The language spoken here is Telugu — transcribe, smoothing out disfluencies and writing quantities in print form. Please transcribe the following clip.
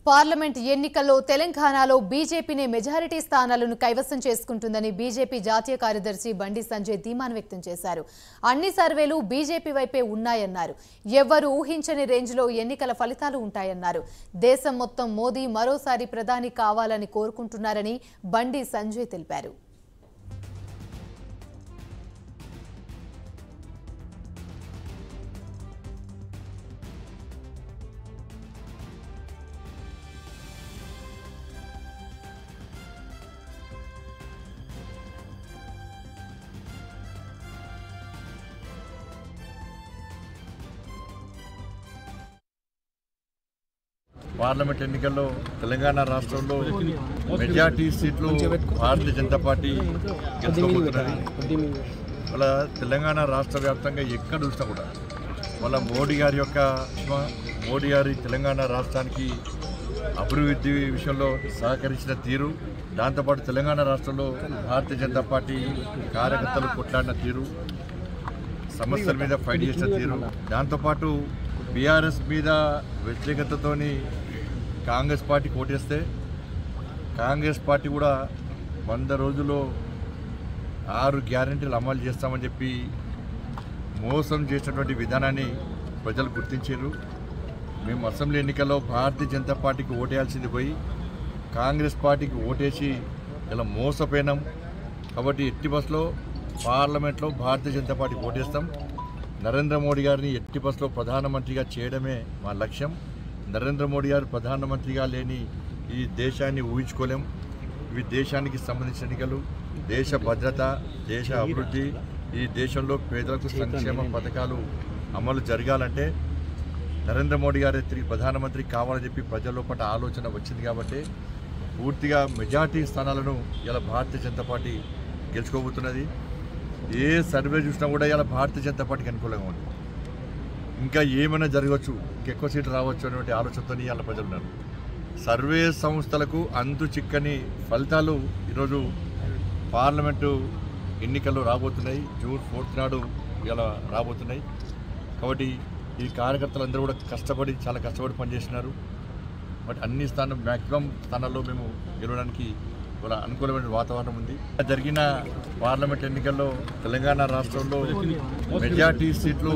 పార్లమెంట్ ఎన్నికల్లో తెలంగాణలో బీజేపీనే మెజారిటీ స్థానాలను కైవసం చేసుకుంటుందని బీజేపీ జాతీయ కార్యదర్శి బండి సంజయ్ ధీమాను వ్యక్తం చేశారు. అన్ని సర్వేలు బీజేపీ వైపే ఉన్నాయన్నారు. ఎవ్వరూ ఊహించని రేంజ్లో ఎన్నికల ఫలితాలు ఉంటాయన్నారు. దేశం మొత్తం మోదీ మరోసారి ప్రధాని కావాలని కోరుకుంటున్నారని బండి సంజయ్ తెలిపారు. పార్లమెంట్ ఎన్నికల్లో తెలంగాణ రాష్ట్రంలో మెజార్టీ సీట్లు భారతీయ జనతా పార్టీ గెలుచుకోబోతున్నది. వాళ్ళ తెలంగాణ రాష్ట్ర వ్యాప్తంగా ఎక్కడ చూసినా కూడా వాళ్ళ మోడీ గారి తెలంగాణ రాష్ట్రానికి అభివృద్ధి విషయంలో సహకరించిన తీరు, దాంతోపాటు తెలంగాణ రాష్ట్రంలో భారతీయ జనతా పార్టీ కార్యకర్తలు కొట్లాడిన తీరు, సమస్యల మీద ఫైట్ చేసిన తీరు, దాంతోపాటు బీఆర్ఎస్ మీద వ్యతిరేకతతోని కాంగ్రెస్ పార్టీ ఓటేస్తే కాంగ్రెస్ పార్టీ కూడా 100 రోజుల్లో 6 గ్యారెంటీలు అమలు చేస్తామని చెప్పి మోసం చేసినటువంటి విధానాన్ని ప్రజలు గుర్తించారు. మేము అసెంబ్లీ ఎన్నికల్లో భారతీయ జనతా పార్టీకి ఓటేయాల్సింది పోయి కాంగ్రెస్ పార్టీకి ఓటేసి ఇలా మోసపోయినాం. కాబట్టి ఎట్టి బస్సులో పార్లమెంట్లో భారతీయ జనతా పార్టీకి ఓటేస్తాం. నరేంద్ర మోడీ గారిని ఎట్టి బస్సులో ప్రధానమంత్రిగా చేయడమే మా లక్ష్యం. నరేంద్ర మోడీ గారు ప్రధానమంత్రిగా లేని ఈ దేశాన్ని ఊహించుకోలేం. ఇవి దేశానికి సంబంధించిన ఎన్నికలు, దేశ భద్రత, దేశ అభివృద్ధి, ఈ దేశంలో పేదలకు సంక్షేమ పథకాలు అమలు జరగాలంటే నరేంద్ర మోడీ గారు తిరిగి ప్రధానమంత్రి కావాలని చెప్పి ప్రజల పట్ల ఆలోచన వచ్చింది. కాబట్టి పూర్తిగా మెజార్టీ స్థానాలను ఇలా భారతీయ జనతా పార్టీ గెలుచుకోబోతున్నది. ఏ సర్వే చూసినా కూడా ఇలా భారతీయ జనతా పార్టీకి అనుకూలంగా ఉంది. ఇంకా ఏమైనా జరగవచ్చు, ఇంకెక్కువ సీట్లు రావచ్చు అనేటువంటి ఆలోచనతో ఇవాళ ప్రజలు ఉన్నారు. సర్వే సంస్థలకు అంతు చిక్కని ఫలితాలు ఈరోజు పార్లమెంటు ఎన్నికల్లో రాబోతున్నాయి. జూన్ 4 నాడు ఇలా రాబోతున్నాయి. కాబట్టి ఈ కార్యకర్తలందరూ కూడా చాలా కష్టపడి పనిచేస్తున్నారు. బట్ అన్ని మ్యాక్సిమం స్థానాల్లో మేము గెలవడానికి కూడా అనుకూలమైన వాతావరణం ఉంది. జరిగిన పార్లమెంట్ ఎన్నికల్లో తెలంగాణ రాష్ట్రంలో మెజార్టీ సీట్లు